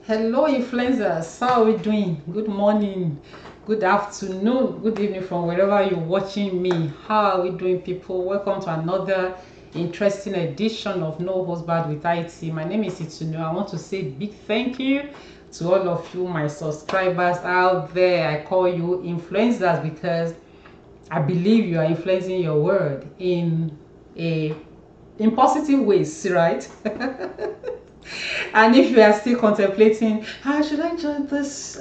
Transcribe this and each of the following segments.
Hello influencers, how are we doing? Good morning, good afternoon, good evening from wherever you're watching me. How are we doing, people? Welcome to another interesting edition of No Husband with IT. My name is Itunu. I want to say big thank you to all of you, my subscribers out there. I call you influencers because I believe you are influencing your world in positive ways, right? And if you are still contemplating, should I join this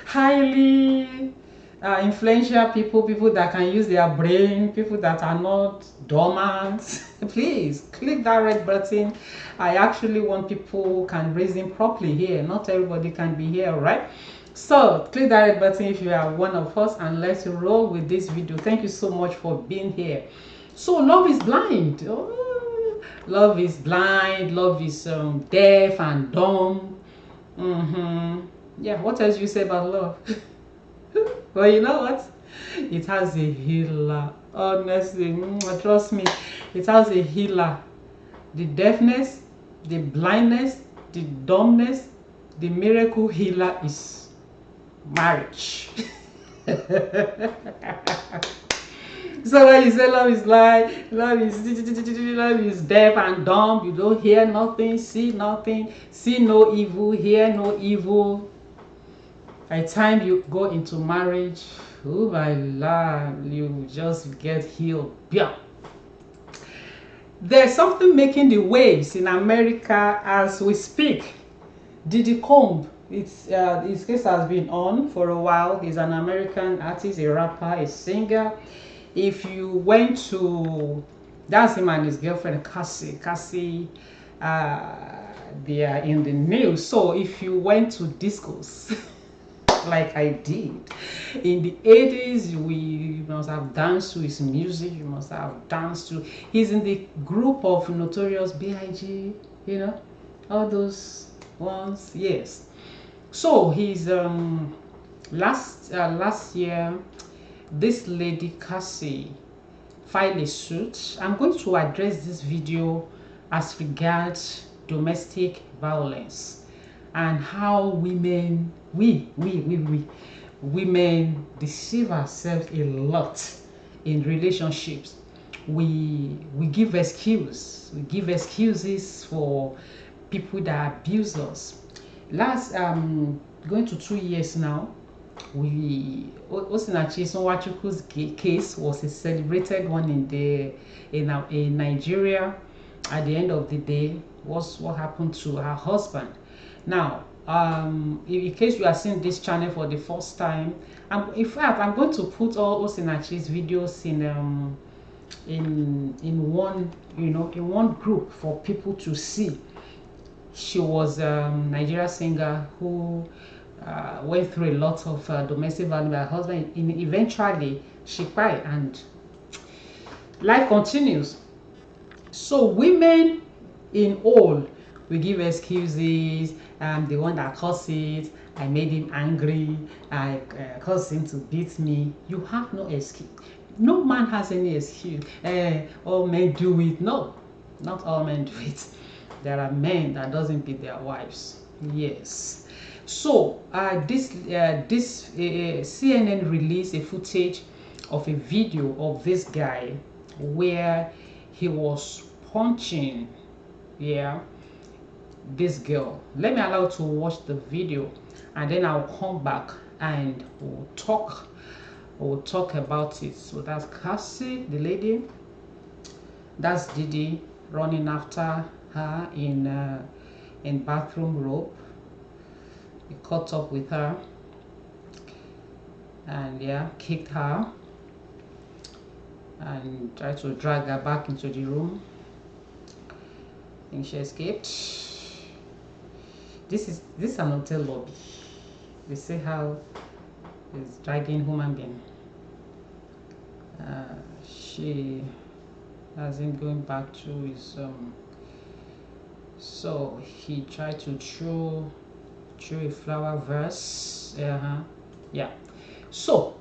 highly influential people that can use their brain, people that are not dormant, please click that red button. I actually want people who can reason properly here. Not everybody can be here, right? So click that red button if you are one of us, and let's roll with this video. Thank you so much for being here. So love is blind. Love is blind, love is deaf and dumb. Yeah, what else you say about love? Well, you know what? It has a healer. Honestly, trust me, it has a healer. The deafness, the blindness, the dumbness, the miracle healer is marriage. So when you say love is blind, love is deaf and dumb, you don't hear nothing, see no evil, hear no evil. By the time you go into marriage, oh my lord, you just get healed. Yeah. There's something making the waves in America as we speak. Diddy Comb, his case has been on for a while. He's an American artist, a rapper, a singer. If you went to, that's him and his girlfriend Cassie, they are in the news. So if you went to discos like I did in the 80s, you must have danced to his music. You must have danced to, he's in the group of Notorious B.I.G., you know, all those ones. Yes. So he's last year, this lady Cassie filed a suit. I'm going to address this video as regards domestic violence and how women women deceive ourselves a lot in relationships. We give excuses for people that abuse us. Last going to 2 years now, Osinachi Sonwachukwu's case was a celebrated one in Nigeria. At the end of the day, was what happened to her husband. Now, in case you are seeing this channel for the first time, in fact, I'm going to put all Osinachi's videos in one, in one group for people to see. She was a Nigerian singer who went through a lot of domestic violence by her husband. Eventually, she cried, and life continues. So women in all, we give excuses. The one that caused it, I made him angry, I caused him to beat me. You have no excuse. No man has any excuse. All men do it. No, not all men do it. There are men that doesn't beat their wives. Yes. So this CNN released a footage of a video of this guy where he was punching, this girl. Let me allow you to watch the video, and then I'll come back and we'll talk about it. So that's Cassie, the lady. That's Diddy running after her in bathroom robe. He caught up with her and kicked her and tried to drag her back into the room. I think she escaped. This is an hotel lobby. We see how he's dragging human being. She has him going back to his so he tried to throw a flower vase. So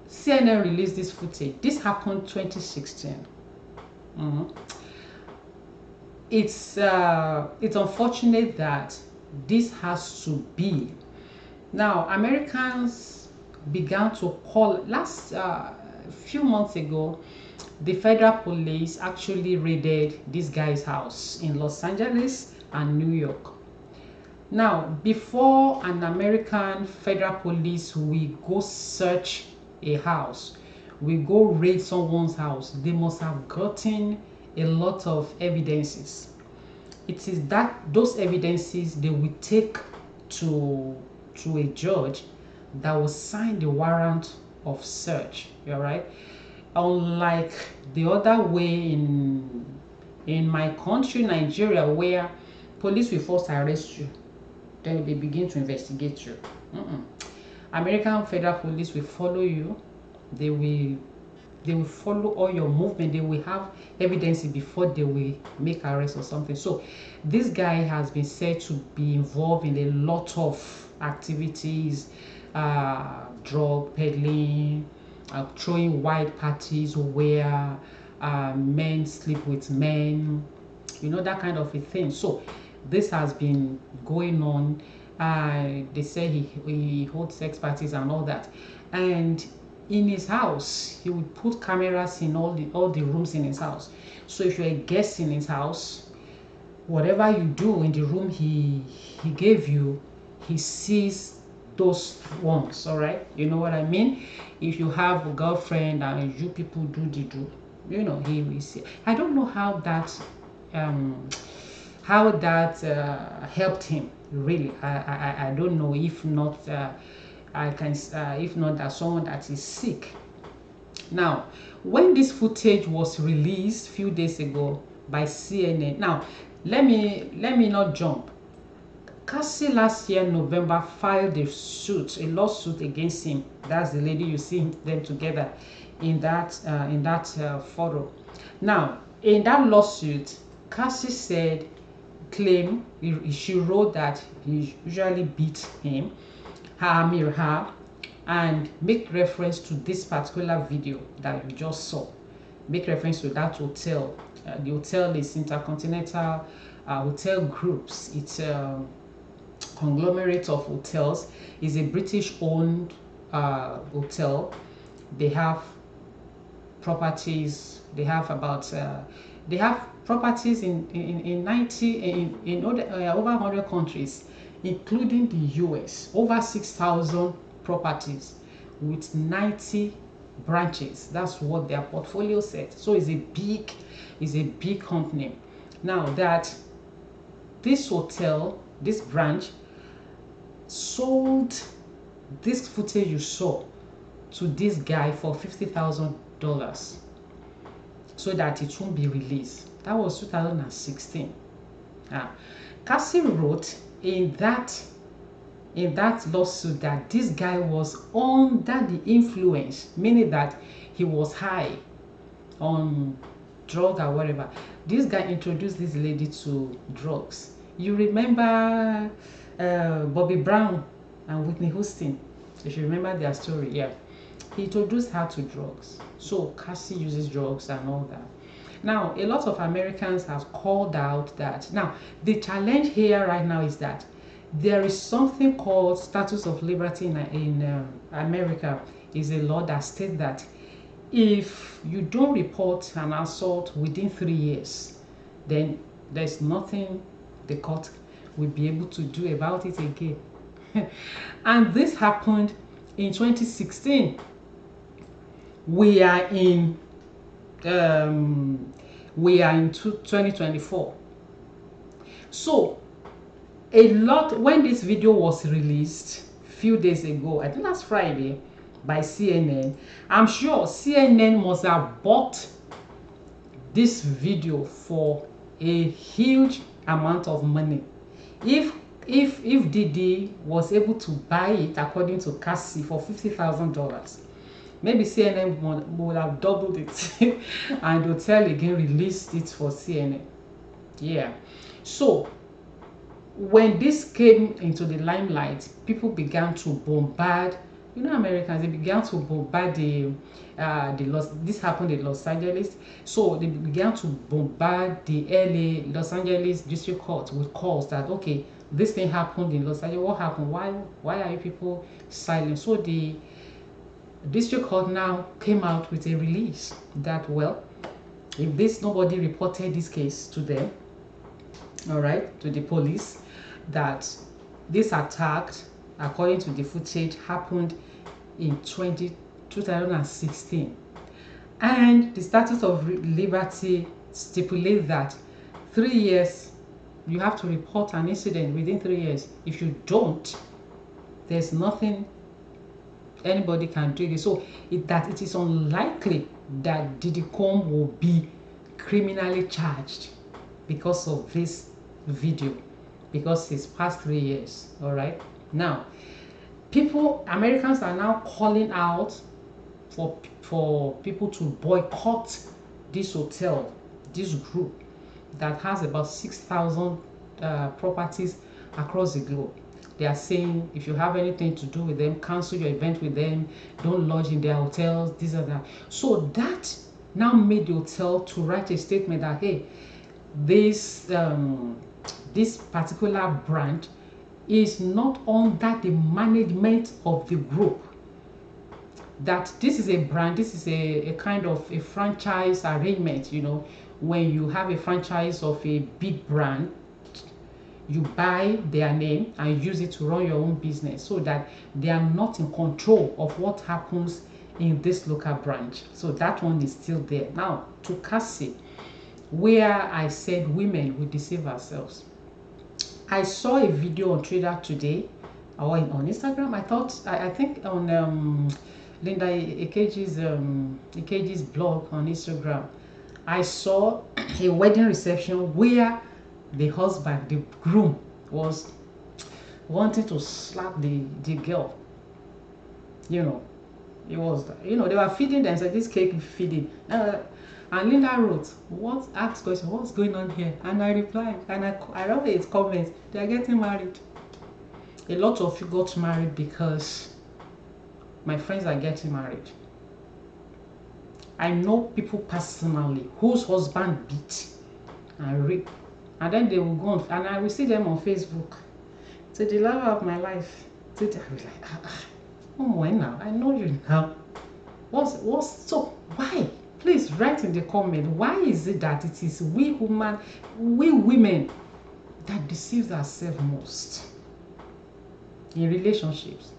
CNN released this footage. This happened 2016. It's unfortunate that this has to be. Now, Americans began to call last few months ago. The federal police actually raided this guy's house in Los Angeles and New York. Now, before an American federal police will go search a house, we go raid someone's house, they must have gotten a lot of evidences. It is that those evidences they will take to a judge that will sign the warrant of search. All right. Unlike the other way in my country, Nigeria, where police will first arrest you, then they begin to investigate you. American federal police will follow you. They will follow all your movement. They will have evidence before they will make arrest or something. So this guy has been said to be involved in a lot of activities, drug peddling, throwing wild parties where men sleep with men, that kind of a thing. So this has been going on. They say he holds sex parties and all that, and in his house he would put cameras in all the rooms in his house. So if you're a guest in his house, whatever you do in the room he gave you, he sees those ones. All right, you know what I mean? If you have a girlfriend and you people do he will see. I don't know how that helped him really. I don't know. If not if not that someone that is sick. Now, when this footage was released a few days ago by CNN, now let me not jump. Cassie last year November filed a lawsuit against him. That's the lady you see them together in that photo. Now, in that lawsuit, Cassie she wrote that he usually beat her, and make reference to this particular video that you just saw. Make reference to that hotel. The hotel is Intercontinental Hotel Groups. It's a conglomerate of hotels. It's a British-owned hotel. They have properties. They have properties in over 100 countries, including the US. Over 6,000 properties with 90 branches. That's what their portfolio said. So it's a big company. Now that this hotel, this branch, sold this footage you saw to this guy for $50,000 so that it won't be released. That was 2016. Cassie wrote in that lawsuit that this guy was under the influence, meaning that he was high on drug or whatever. This guy introduced this lady to drugs. You remember Bobby Brown and Whitney Houston? If you remember their story, yeah. He introduced her to drugs. So Cassie uses drugs and all that. Now, a lot of Americans have called out that. Now, the challenge here right now is that there is something called status of liberty in America. Is a law that states that if you don't report an assault within 3 years, then there's nothing the court will be able to do about it again. And this happened in 2016. We are in 2024. So when this video was released a few days ago, I think last Friday, by CNN, I'm sure CNN must have bought this video for a huge amount of money. If Diddy was able to buy it, according to Cassie, for $50,000, maybe CNN would have doubled it and the hotel again released it for CNN. Yeah. So when this came into the limelight, people began to bombard. Americans, they began to bombard this happened in Los Angeles. So they began to bombard the Los Angeles District Court with calls that, okay, this thing happened in Los Angeles. What happened? Why are you people silent? So the district court now came out with a release that, well, if this nobody reported this case to them, all right, to the police, that this attack, according to the footage, happened in 2016, and the Statute of Liberty stipulates that 3 years you have to report an incident within 3 years. If you don't, there's nothing anybody can do. So it is unlikely that Diddy will be criminally charged because of this video, because it's past 3 years. All right, now Americans are now calling out for people to boycott this hotel, this group that has about 6,000 properties across the globe. They are saying if you have anything to do with them, cancel your event with them, don't lodge in their hotels, this and that. So that now made the hotel to write a statement that, hey, this particular brand is not under the management of the group. That this is a brand, this is a kind of a franchise arrangement. You know, when you have a franchise of a big brand, you buy their name and use it to run your own business, so that they are not in control of what happens in this local branch. So that one is still there. Now to Cassie, where I said women will deceive ourselves. I saw a video on Twitter today, or on Instagram. I think on Linda Ikeji's blog on Instagram. I saw a wedding reception where the husband, the groom, was wanting to slap the girl. You know, it was, you know, they were feeding them, so this cake feeding. And Linda wrote, asked question, what's going on here? And I replied, and I wrote his comments, they are getting married. A lot of you got married because my friends are getting married. I know people personally whose husband beat and rape, and then they will go on, and I will see them on Facebook. So the love of my life. So I was like, oh my, now I know you now. What's so why? Please write in the comment, why is it that it is we women that deceives ourselves most in relationships?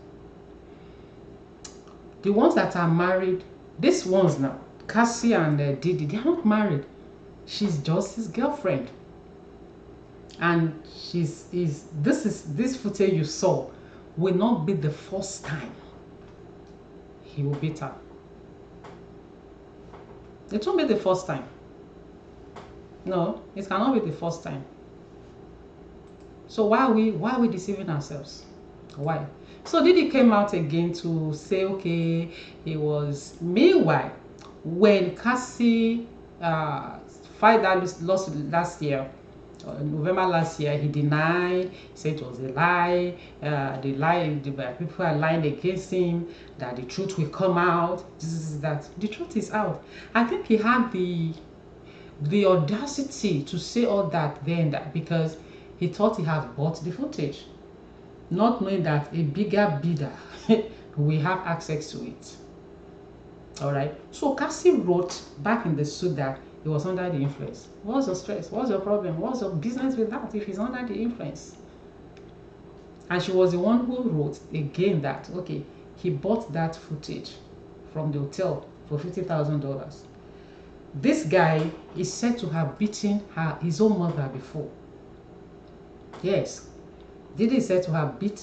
The ones that are married, these ones now, Cassie and Diddy, they are not married. She's just his girlfriend, and this footage you saw will not be the first time he will beat her. It won't be the first time. No, it cannot be the first time. So why are we deceiving ourselves? Why? So Diddy came out again to say, okay, it was. Meanwhile, when Cassie filed that lawsuit last year, November last year, he denied, said it was a lie. The people are lying against him, that the truth will come out. This is that. The truth is out. I think he had the audacity to say all that then, because he thought he had bought the footage, not knowing that a bigger bidder will have access to it. All right. So Cassie wrote back in the suit that he was under the influence. What's your stress? What's your problem? What's your business with that if he's under the influence? And she was the one who wrote again that, okay, he bought that footage from the hotel for $50,000. This guy is said to have beaten his own mother before. Yes, Diddy is said to have beat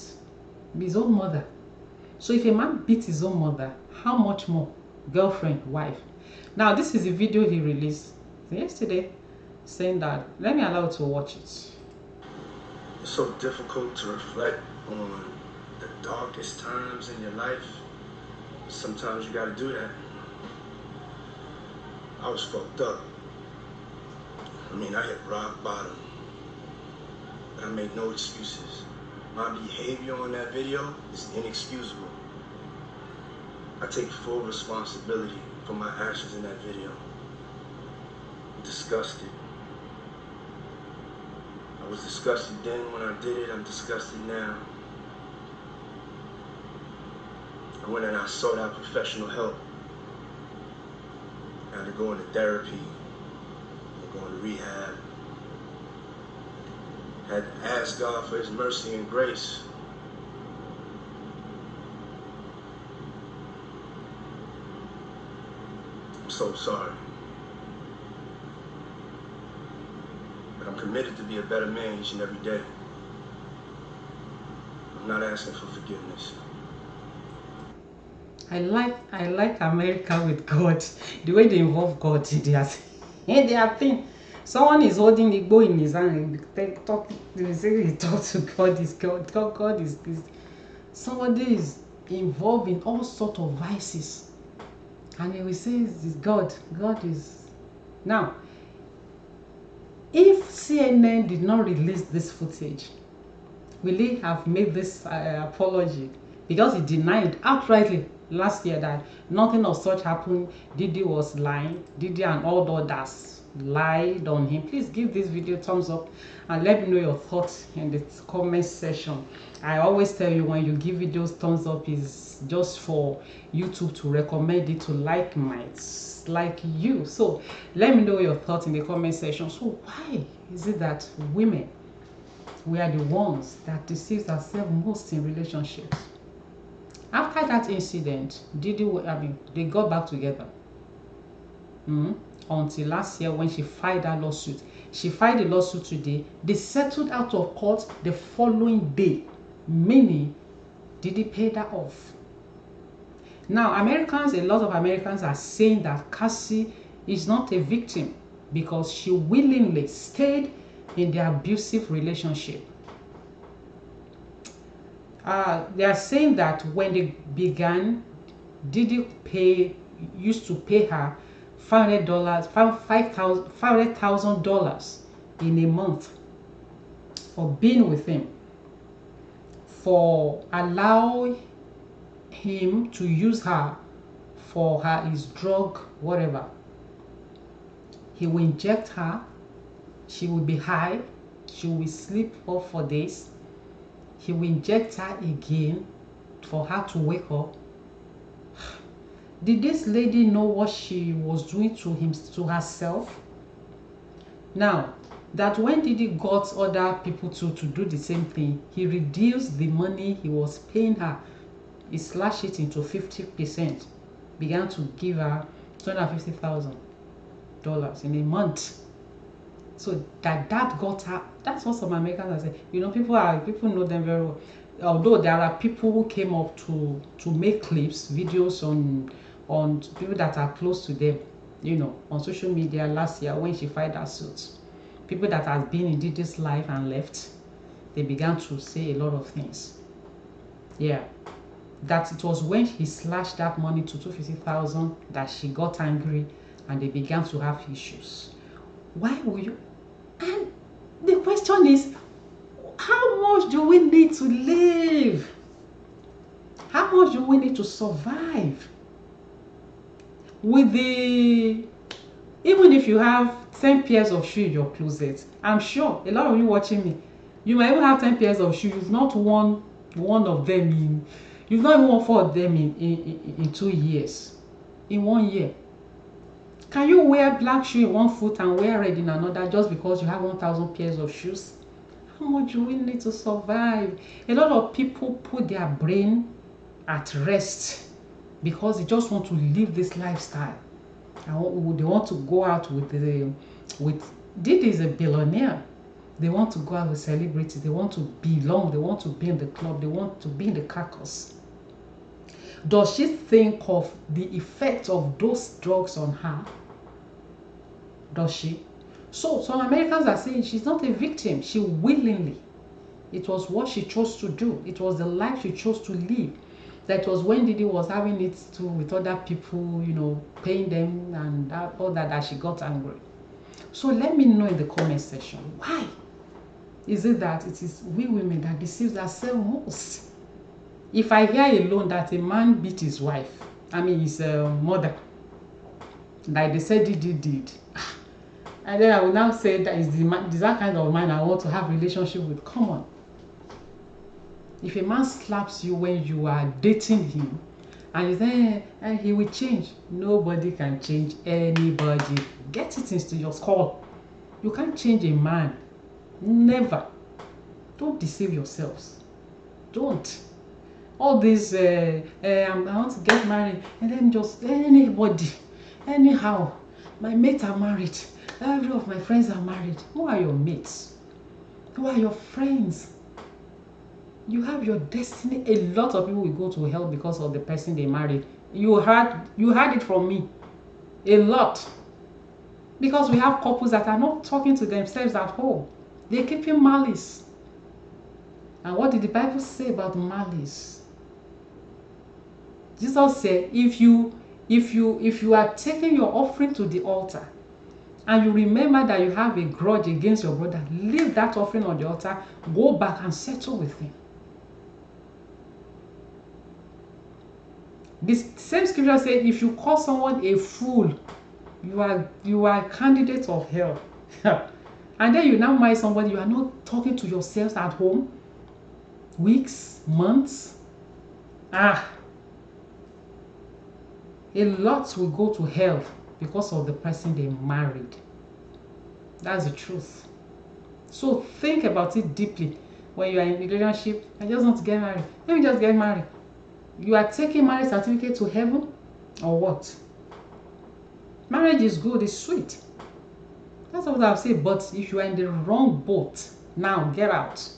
his own mother. So if a man beats his own mother, how much more girlfriend, wife? Now this is a video he released yesterday, saying that, let me allow you to watch it. It's so difficult to reflect on the darkest times in your life. Sometimes you gotta do that. I was fucked up. I mean, I hit rock bottom. But I made no excuses. My behavior on that video is inexcusable. I take full responsibility for my actions in that video. I'm disgusted. I I was disgusted then when I did it. I'm disgusted now. I went and I sought out professional help. I had to go into therapy, go into rehab. I had to ask God for His mercy and grace. I'm so sorry. But I'm committed to be a better man each and every day. I'm not asking for forgiveness. I like America with God. The way they involve God in their thing. Someone is holding the bow in his hand. They talk to God. Is God. God is this. Somebody is involved in all sorts of vices, and he will say it's God. God is now. If CNN did not release this footage, will he have made this apology? Because he denied outrightly last year that nothing of such happened. Diddy was lying. Diddy and all the others lied on him. Please give this video a thumbs up and let me know your thoughts in the comment section. I always tell you, when you give videos thumbs up is just for YouTube to recommend it to like you. So let me know your thoughts in the comment section. So why is it that women, we are the ones that deceive ourselves most in relationships? After that incident, they got back together. Until last year when she filed that lawsuit. She filed the lawsuit today. They settled out of court the following day, meaning Diddy paid her off. Now, a lot of Americans are saying that Cassie is not a victim because she willingly stayed in the abusive relationship. They are saying that when they began, Diddy used to pay her $500,000 in a month for being with him, for allowing him to use her for his drug, whatever. He will inject her, she will be high, she will sleep off for days. He will inject her again for her to wake up. Did this lady know what she was doing to herself? Now, that when Diddy got other people to do the same thing, he reduced the money he was paying her. He slashed it into 50%. Began to give her $250,000 in a month. So that got her. That's what some Americans are saying. You know, people know them very well. Although there are people who came up to make clips, videos on people that are close to them, you know, on social media last year when she filed her suit. People that have been in Diddy's life and left, they began to say a lot of things. Yeah, that it was when he slashed that money to $250,000 that she got angry and they began to have issues. Why will you? And the question is, how much do we need to live? How much do we need to survive? With even if you have 10 pairs of shoes in your closet, I'm sure a lot of you watching me, you might even have 10 pairs of shoes. You've not worn one of them you've not even worn 4 of them in 2 years, in 1 year. Can you wear black shoe in one foot and wear red in another just because you have 1,000 pairs of shoes? How much do we need to survive? A lot of people put their brain at rest because they just want to live this lifestyle. They want to go out with Diddy is a billionaire. They want to go out with celebrities. They want to belong. They want to be in the club. They want to be in the carcass. Does she think of the effect of those drugs on her? Does she? So some Americans are saying she's not a victim. She willingly. It was what she chose to do. It was the life she chose to live. That was when Diddy was having it with other people, you know, paying them and all that she got angry. So let me know in the comment section, why is it that it is we women that deceive ourselves most? If I hear alone that a man beat his wife, his mother, like they said Diddy did, And then I will now say that is that kind of man I want to have relationship with. Come on. If a man slaps you when you are dating him, and you say he will change, nobody can change anybody. Get it into your skull. You can't change a man. Never. Don't deceive yourselves. Don't. All this I want to get married, and then just anybody, anyhow. My mates are married. Every of my friends are married. Who are your mates? Who are your friends? You have your destiny. A lot of people will go to hell because of the person they married. You heard it from me. A lot. Because we have couples that are not talking to themselves at home. They're keeping malice. And what did the Bible say about malice? Jesus said, if you are taking your offering to the altar, and you remember that you have a grudge against your brother, leave that offering on the altar, go back and settle with him. This same scripture says, if you call someone a fool, you are a candidate of hell. And then you now marry somebody, you are not talking to yourselves at home. Weeks, months. A lot will go to hell because of the person they married. That's the truth. So think about it deeply. When you are in a relationship, I just want to get married. Let me just get married. You are taking marriage certificate to heaven or what? Marriage is good, it's sweet. That's what I've said. But if you are in the wrong boat, now get out.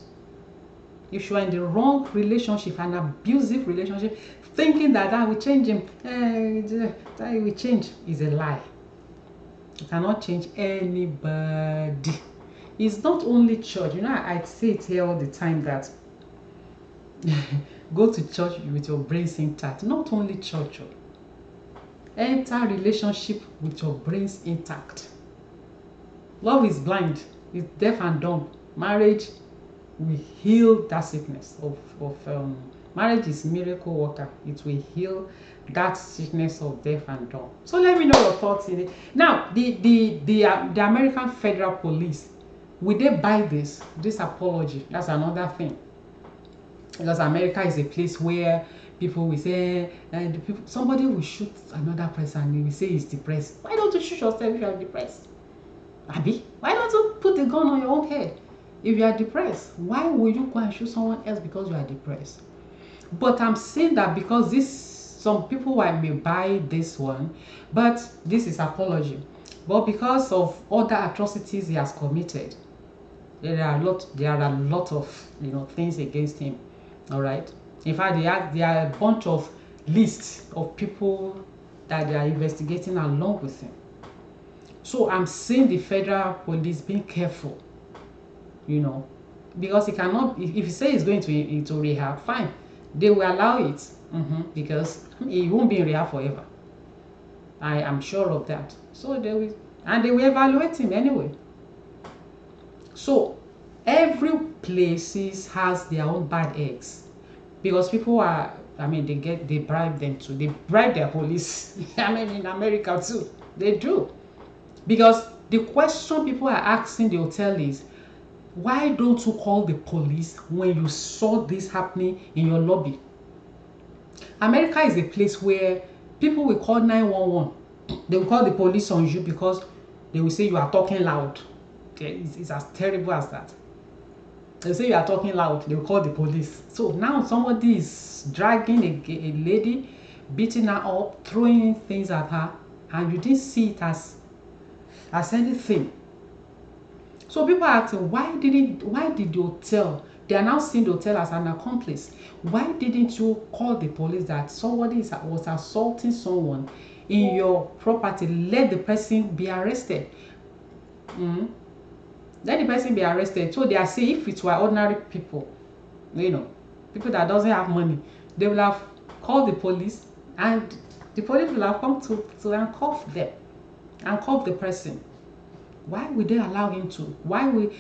If you are in the wrong relationship, an abusive relationship, thinking that will change him, that will change, is a lie. You cannot change anybody. It's not only church. You know, I say it here all the time that go to church with your brains intact. Not only church. Enter relationship with your brains intact. Love is blind. It's deaf and dumb. Marriage will heal that sickness of marriage is miracle worker. It will heal that sickness of deaf and dumb. So let me know your thoughts in it. Now, the American Federal Police, will they buy this apology? That's another thing. Because America is a place where people will say, somebody will shoot another person and they will say he's depressed. Why don't you shoot yourself if you are depressed? Abi, why don't you put a gun on your own head? If you are depressed, why will you go and shoot someone else because you are depressed? But I'm saying that because some people may buy this one, but this is apology. But because of other atrocities he has committed, there are a lot of things against him. All right. In fact, there are a bunch of lists of people that they are investigating along with him. So I'm saying the federal police being careful, because he cannot. If you say he's going into rehab, fine, they will allow it, because he won't be in rehab forever. I am sure of that. So they will evaluate him anyway. So every places has their own bad eggs, because people are. They bribe them too. They bribe their police. In America too, they do. Because the question people are asking the hotel is, why don't you call the police when you saw this happening in your lobby? America is a place where people will call 911. They will call the police on you because they will say you are talking loud. Okay, it's as terrible as that. They say you are talking loud, they will call the police. So now somebody is dragging a lady, beating her up, throwing things at her, and you didn't see it as anything. So people are asking, why did the hotel, they are now seeing the hotel as an accomplice, why didn't you call the police that somebody was assaulting someone in your property? Let the person be arrested. Let the person be arrested. So they are saying, if it were ordinary people, people that doesn't have money, they will have called the police, and the police will have come to handcuff them, handcuff the person. Why would they allow him to? Why would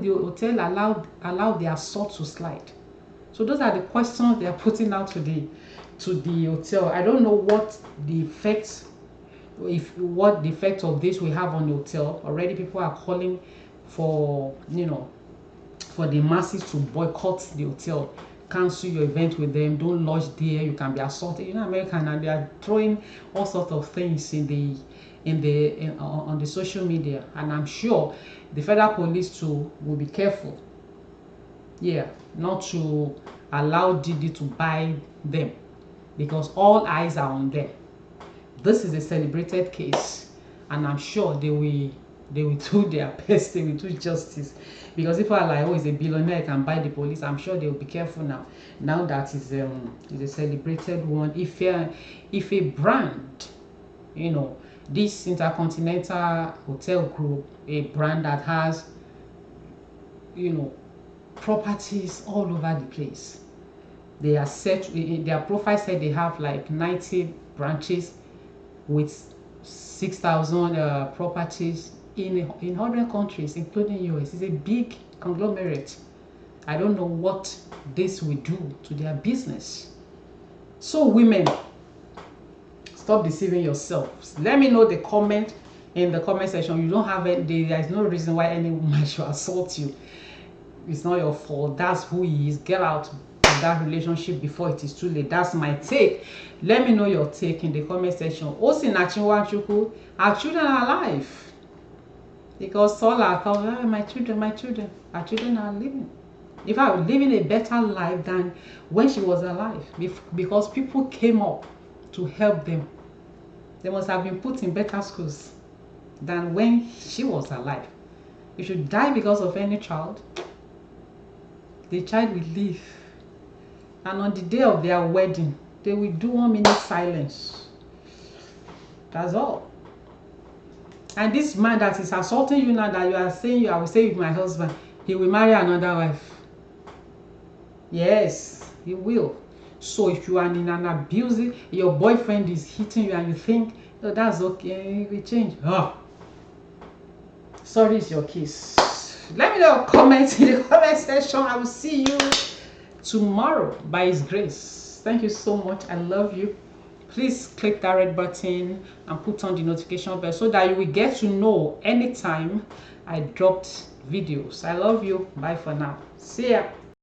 the hotel allow the assault to slide? So those are the questions they are putting out to the hotel. I don't know what the effects if what the effect of this will have on the hotel. Already people are calling for, you know, for the masses to boycott the hotel, cancel your event with them, don't lodge there, you can be assaulted. You know, American, and they are throwing all sorts of things on the social media, and I'm sure the federal police too will be careful, yeah, not to allow Diddy to buy them, because all eyes are on them. This is a celebrated case, and I'm sure they will do their best, they will do justice, because if I like, oh, he's a billionaire, can buy the police, I'm sure they will be careful now that is a celebrated one. If a brand, you know, this Intercontinental Hotel Group, a brand that has, you know, properties all over the place, they are set in their profile, said they have like 90 branches with 6,000 properties in 100 countries, including US. It's a big conglomerate. I don't know what this will do to their business. So women, stop deceiving yourselves. Let me know in the comment section. You don't have any, there is no reason why any woman should assault you. It's not your fault. That's who he is. Get out of that relationship before it is too late. That's my take. Let me know your take in the comment section. Also, our children are alive, because all our come, my children our children are living. In fact, living a better life than when she was alive, because people came up to help them. They must have been put in better schools than when she was alive. If you die because of any child, the child will live, and on the day of their wedding they will do 1 minute silence. That's all. And this man that is assaulting you now, that you are saying I will stay with my husband, he will marry another wife. Yes, he will. So if you are in an abusive, your boyfriend is hitting you and you think, oh, that's okay, it will change. Oh, sorry, it's your case. Let me know your comments in the comment section. I will see you tomorrow by His grace. Thank you so much. I love you. Please click that red button and put on the notification bell so that you will get to know anytime I dropped videos. I love you. Bye for now. See ya.